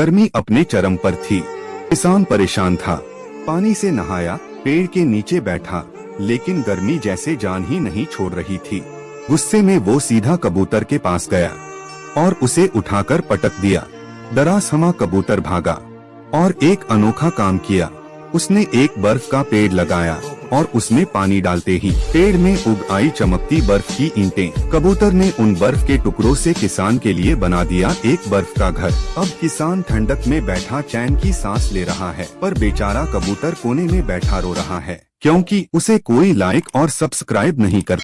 गर्मी अपने चरम पर थी। किसान परेशान था। पानी से नहाया, पेड़ के नीचे बैठा, लेकिन गर्मी जैसे जान ही नहीं छोड़ रही थी। गुस्से में वो सीधा कबूतर के पास गया और उसे उठाकर पटक दिया। डरासमा कबूतर भागा और एक अनोखा काम किया। उसने एक बर्फ का पेड़ लगाया और उसमें पानी डालते ही पेड़ में उग आई चमकती बर्फ की ईंटें। कबूतर ने उन बर्फ के टुकड़ों से किसान के लिए बना दिया एक बर्फ का घर। अब किसान ठंडक में बैठा चैन की सांस ले रहा है, पर बेचारा कबूतर कोने में बैठा रो रहा है, क्योंकि उसे कोई लाइक और सब्सक्राइब नहीं कर